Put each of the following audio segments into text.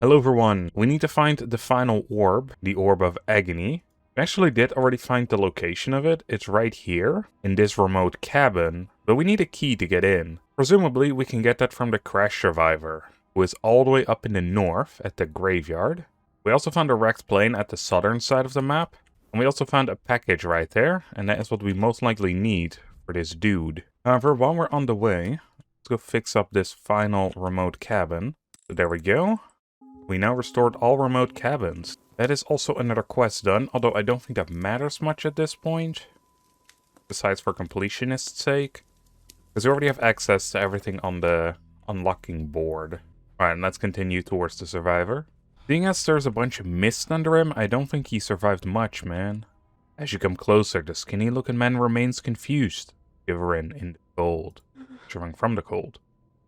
Hello everyone, we need to find the final orb, the Orb of Agony. We actually did already find the location of it. It's right here, in this remote cabin, but we need a key to get in. Presumably we can get that from the crash survivor, who is all the way up in the north at the graveyard. We also found a wrecked plane at the southern side of the map, and we also found a package right there, and that is what we most likely need for this dude. However, while we're on the way, let's go fix up this final remote cabin. So there we go. We now restored all remote cabins. That is also another quest done, although I don't think that matters much at this point. Besides for completionist's sake. Because we already have access to everything on the unlocking board. Alright, let's continue towards the survivor. Seeing as there's a bunch of mist under him, I don't think he survived much, man. As you come closer, the skinny-looking man remains confused, shivering in the cold. Shivering from the cold.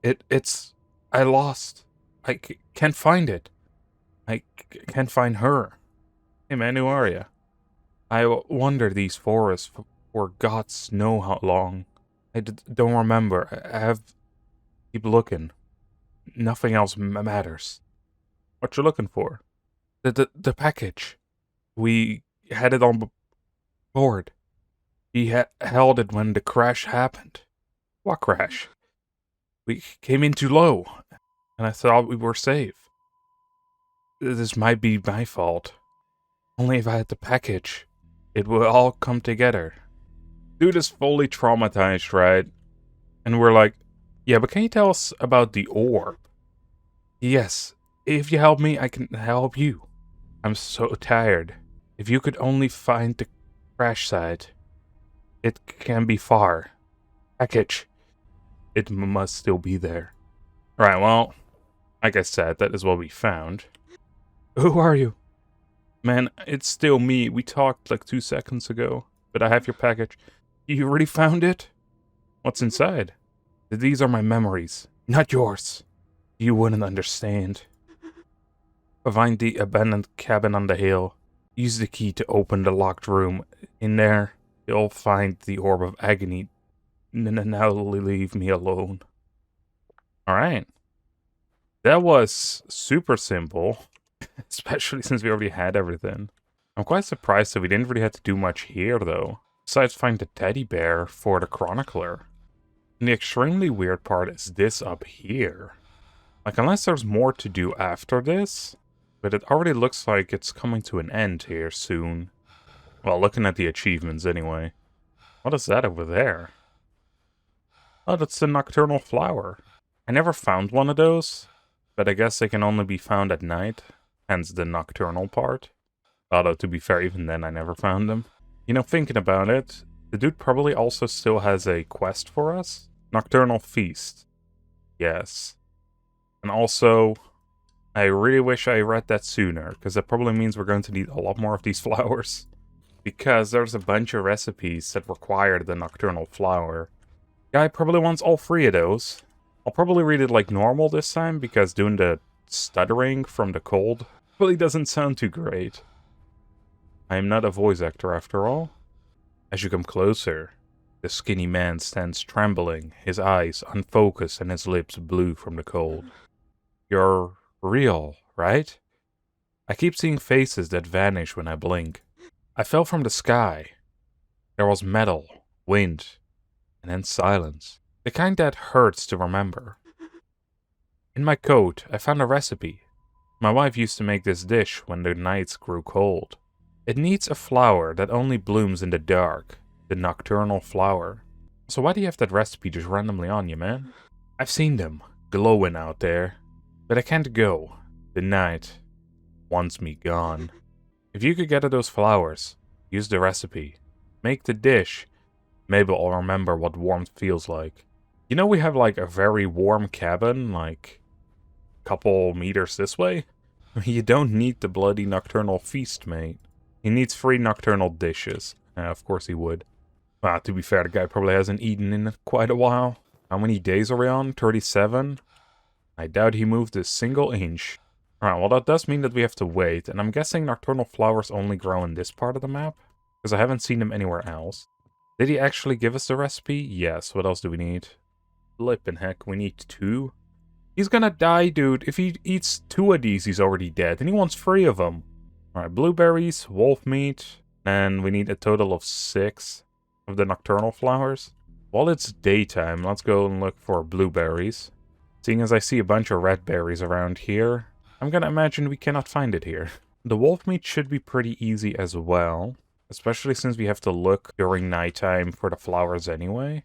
I lost. I can't find it. I can't find her. Hey man, who are you? I wander these forests for gods know how long. I don't remember. I have... Keep looking. Nothing else matters. What you looking for? The package. We had it on board. He held it when the crash happened. What crash? We came in too low, and I thought we were safe. This might be my fault. Only if I had the package, it would all come together. Dude is fully traumatized, right? And we're like, yeah, but can you tell us about the orb? Yes, if you help me, I can help you. I'm so tired. If you could only find the crash site. It can be far. Package. It must still be there. Right, well, like I said, that is what we found. Who are you? Man, it's still me. We talked like 2 seconds ago. But I have your package. You already found it? What's inside? These are my memories, not yours. You wouldn't understand. Find the abandoned cabin on the hill. Use the key to open the locked room. In there, you'll find the Orb of Agony. Now leave me alone. Alright. That was super simple. Especially since we already had everything. I'm quite surprised that we didn't really have to do much here, though. Besides find the teddy bear for the chronicler. And the extremely weird part is this up here. Like, unless there's more to do after this. But it already looks like it's coming to an end here soon. Well, looking at the achievements anyway. What is that over there? Oh, that's the nocturnal flower. I never found one of those. But I guess they can only be found at night. Hence the nocturnal part. Although, to be fair, even then I never found them. You know, thinking about it, the dude probably also still has a quest for us. Nocturnal Feast. Yes. And also, I really wish I read that sooner, because that probably means we're going to need a lot more of these flowers. Because there's a bunch of recipes that require the nocturnal flower. Guy probably wants all 3 of those. I'll probably read it like normal this time, because doing the stuttering from the cold really doesn't sound too great. I am not a voice actor after all. As you come closer, the skinny man stands trembling, his eyes unfocused and his lips blue from the cold. You're real, right? I keep seeing faces that vanish when I blink. I fell from the sky. There was metal, wind, and then silence. The kind that hurts to remember. In my coat, I found a recipe. My wife used to make this dish when the nights grew cold. It needs a flower that only blooms in the dark, the nocturnal flower. So why do you have that recipe just randomly on you, man? I've seen them, glowing out there. But I can't go. The night wants me gone. If you could get those flowers, use the recipe, make the dish, maybe I'll remember what warmth feels like. You know we have like a very warm cabin, like a couple meters this way? You don't need the bloody nocturnal feast, mate. He needs 3 nocturnal dishes. Of course he would. Well, to be fair, the guy probably hasn't eaten in quite a while. How many days are we on? 37? I doubt he moved a single inch. Alright, well that does mean that we have to wait, and I'm guessing nocturnal flowers only grow in this part of the map? Because I haven't seen them anywhere else. Did he actually give us the recipe? Yes, what else do we need? Flippin' heck, we need 2? He's gonna die, dude. If he eats 2 of these, he's already dead. And he wants 3 of them. Alright, blueberries, wolf meat, and we need a total of 6 of the nocturnal flowers. While it's daytime, let's go and look for blueberries. Seeing as I see a bunch of red berries around here, I'm gonna imagine we cannot find it here. The wolf meat should be pretty easy as well, especially since we have to look during nighttime for the flowers anyway.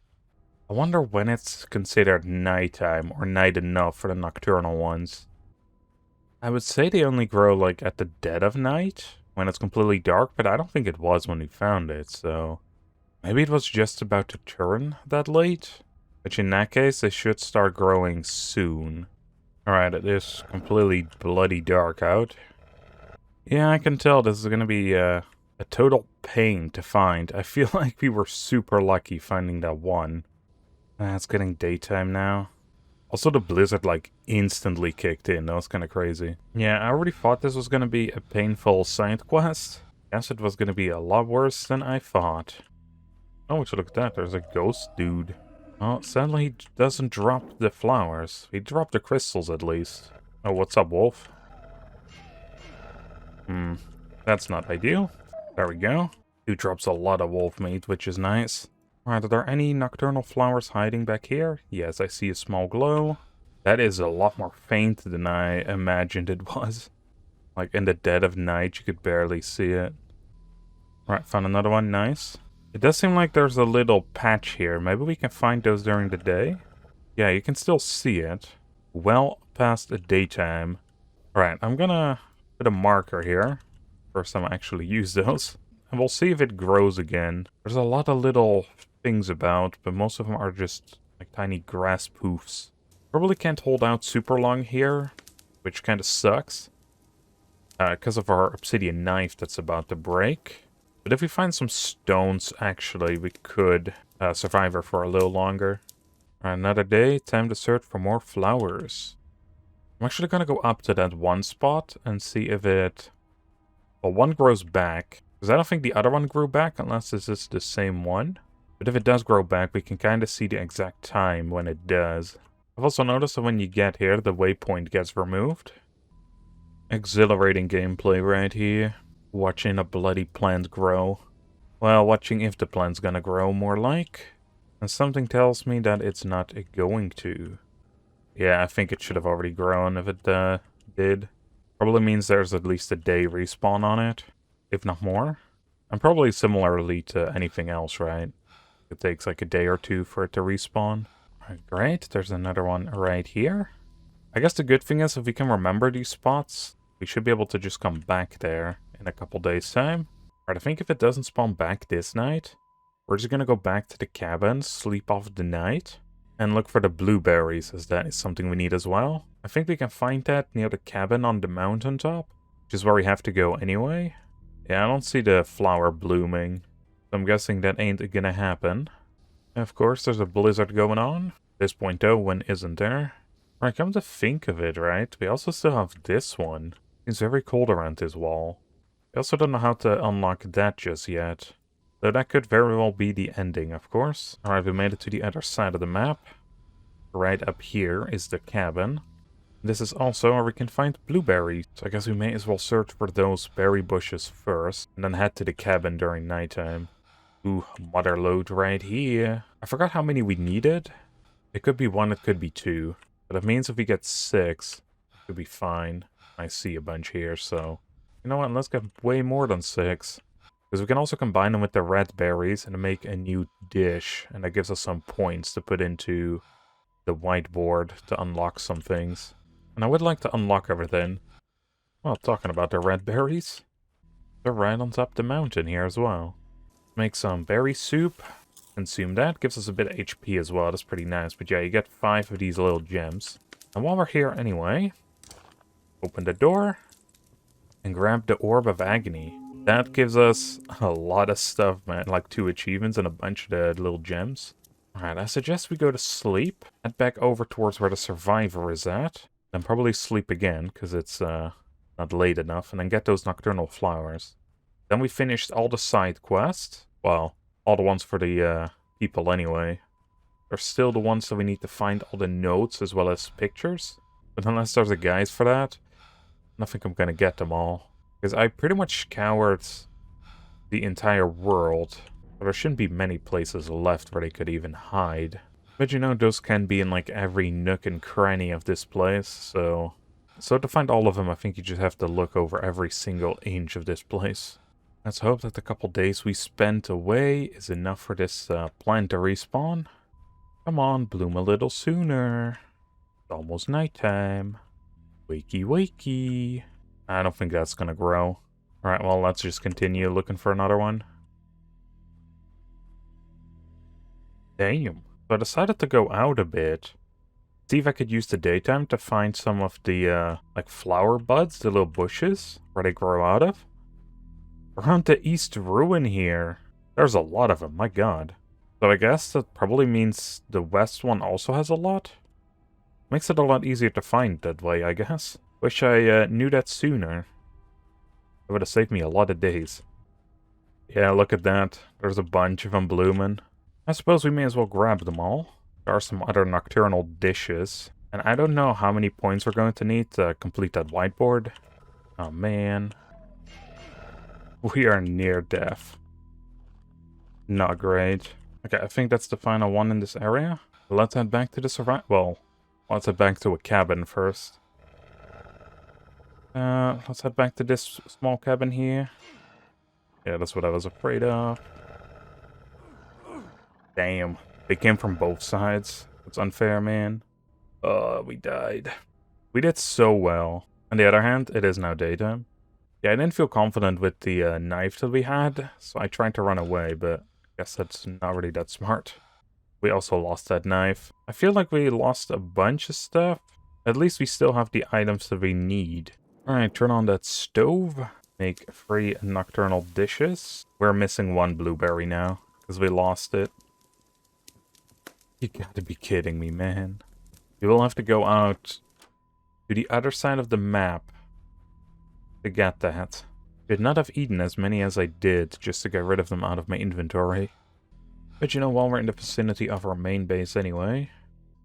I wonder when it's considered nighttime or night enough for the nocturnal ones. I would say they only grow like at the dead of night, when it's completely dark, but I don't think it was when we found it, so... Maybe it was just about to turn that late? Which in that case, they should start growing soon. Alright, it is completely bloody dark out. Yeah, I can tell this is gonna be a total pain to find. I feel like we were super lucky finding that one. It's getting daytime now. Also, the blizzard, like, instantly kicked in. That was kind of crazy. Yeah, I already thought this was gonna be a painful side quest. Guess it was gonna be a lot worse than I thought. Oh, would you look at that? There's a ghost dude. Oh, sadly he doesn't drop the flowers. He dropped the crystals, at least. Oh, what's up, wolf? That's not ideal. There we go. Dude drops a lot of wolf meat, which is nice. Alright, are there any nocturnal flowers hiding back here? Yes, I see a small glow. That is a lot more faint than I imagined it was. Like, in the dead of night, you could barely see it. Alright, found another one. Nice. It does seem like there's a little patch here. Maybe we can find those during the day? Yeah, you can still see it. Well past the daytime. Alright, I'm gonna put a marker here. First time I actually use those. And we'll see if it grows again. There's a lot of little things about, but most of them are just like tiny grass poofs. Probably can't hold out super long here, which kind of sucks. Because of our obsidian knife that's about to break. But if we find some stones, actually, we could survive her for a little longer. Another day, time to search for more flowers. I'm actually going to go up to that one spot and see if it... Well, one grows back. Because I don't think the other one grew back, unless this is the same one. But if it does grow back, we can kind of see the exact time when it does. I've also noticed that when you get here, the waypoint gets removed. Exhilarating gameplay right here. Watching a bloody plant grow. Well, watching if the plant's gonna grow, more like. And something tells me that it's not going to. Yeah, I think it should have already grown if it did. Probably means there's at least a day respawn on it. If not more. And probably similarly to anything else, right? It takes like a day or two for it to respawn. Alright, great. There's another one right here. I guess the good thing is if we can remember these spots, we should be able to just come back there in a couple days' time. Alright, I think if it doesn't spawn back this night, we're just gonna go back to the cabin, sleep off the night, and look for the blueberries, as that is something we need as well. I think we can find that near the cabin on the mountaintop, which is where we have to go anyway. Yeah, I don't see the flower blooming, so I'm guessing that ain't gonna happen. And of course, there's a blizzard going on. At this point though, when isn't there? Alright, come to think of it, right? We also still have this one. It's very cold around this wall. I also don't know how to unlock that just yet. Though that could very well be the ending, of course. Alright, we made it to the other side of the map. Right up here is the cabin. This is also where we can find blueberries. So I guess we may as well search for those berry bushes first, and then head to the cabin during nighttime. Ooh, mother lode right here. I forgot how many we needed. It could be 1, it could be 2. But it means if we get 6, it could be fine. I see a bunch here, so... You know what, let's get way more than 6. Because we can also combine them with the red berries and make a new dish. And that gives us some points to put into the whiteboard to unlock some things. And I would like to unlock everything. Well, talking about the red berries, they're right on top of the mountain here as well. Make some berry soup. Consume that. Gives us a bit of HP as well. That's pretty nice. But yeah, you get 5 of these little gems. And while we're here anyway, open the door and grab the Orb of Agony. That gives us a lot of stuff, man. Like 2 achievements and a bunch of the little gems. Alright, I suggest we go to sleep. Head back over towards where the survivor is at. Then probably sleep again, because it's not late enough. And then get those nocturnal flowers. Then we finished all the side quests. Well, all the ones for the people anyway. are still the ones that we need to find all the notes as well as pictures. But unless there's a guide for that, I don't think I'm gonna get them all. Because I pretty much scoured the entire world. But there shouldn't be many places left where they could even hide. But you know, those can be in like every nook and cranny of this place, so to find all of them, I think you just have to look over every single inch of this place. Let's hope that the couple days we spent away is enough for this plant to respawn. Come on, bloom a little sooner. It's almost nighttime. Wakey wakey. I don't think that's gonna grow. Alright, well, let's just continue looking for another one. Damn. So I decided to go out a bit. See if I could use the daytime to find some of the, like, flower buds, the little bushes, where they grow out of. Around the East Ruin here. There's a lot of them, my god. So I guess that probably means the West one also has a lot. Makes it a lot easier to find that way, I guess. Wish I knew that sooner. It would have saved me a lot of days. Yeah, look at that. There's a bunch of them blooming. I suppose we may as well grab them all. There are some other nocturnal dishes. And I don't know how many points we're going to need to complete that whiteboard. Oh man. We are near death. Not great. Okay, I think that's the final one in this area. Let's head back to the well, let's head back to a cabin first. Let's head back to this small cabin here. Yeah, that's what I was afraid of. Damn. They came from both sides. It's unfair, man. We died. We did so well. On the other hand, it is now daytime. Yeah, I didn't feel confident with the knife that we had, so I tried to run away, but I guess that's not really that smart. We also lost that knife. I feel like we lost a bunch of stuff. At least we still have the items that we need. Alright, turn on that stove. Make 3 nocturnal dishes. We're missing 1 blueberry now, because we lost it. You gotta be kidding me, man. You will have to go out to the other side of the map to get that. Did not have eaten as many as I did just to get rid of them out of my inventory. But you know, while we're in the vicinity of our main base anyway,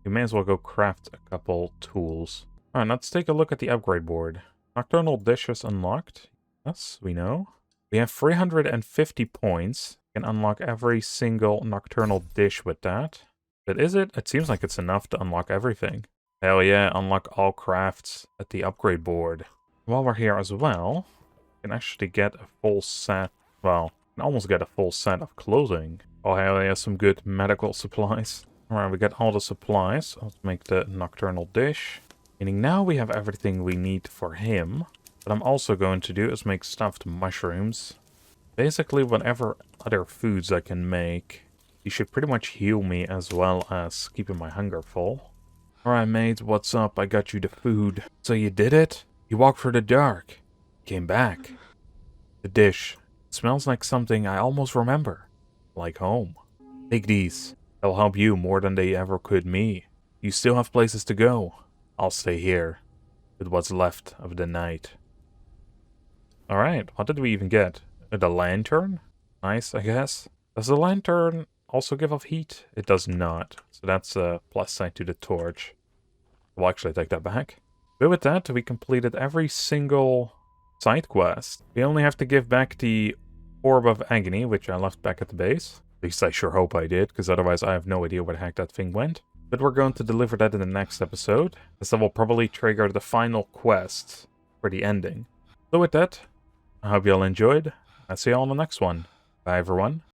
we may as well go craft a couple tools. Alright, let's take a look at the upgrade board. Nocturnal dishes unlocked. Yes, we know. We have 350 points. We can unlock every single nocturnal dish with that. But is it? It seems like it's enough to unlock everything. Hell yeah, unlock all crafts at the upgrade board. While we're here as well, we can actually get a full set. Well, we can almost get a full set of clothing. Oh hell yeah, some good medical supplies. Alright, we got all the supplies. Let's make the nocturnal dish. Meaning now we have everything we need for him. What I'm also going to do is make stuffed mushrooms. Basically, whatever other foods I can make. You should pretty much heal me as well as keeping my hunger full. Alright mate, what's up? I got you the food. So you did it? You walked through the dark. Came back. The dish. It smells like something I almost remember. Like home. Take these. They'll help you more than they ever could me. You still have places to go. I'll stay here. With what's left of the night. Alright, what did we even get? The lantern? Nice, I guess. Does the lantern also give off heat? It does not. So that's a plus side to the torch. We'll actually take that back. But with that, we completed every single side quest. We only have to give back the Orb of Agony, which I left back at the base. At least I sure hope I did, because otherwise I have no idea where the heck that thing went. But we're going to deliver that in the next episode, as that will probably trigger the final quest for the ending. So with that, I hope you all enjoyed. I'll see you all in the next one. Bye everyone.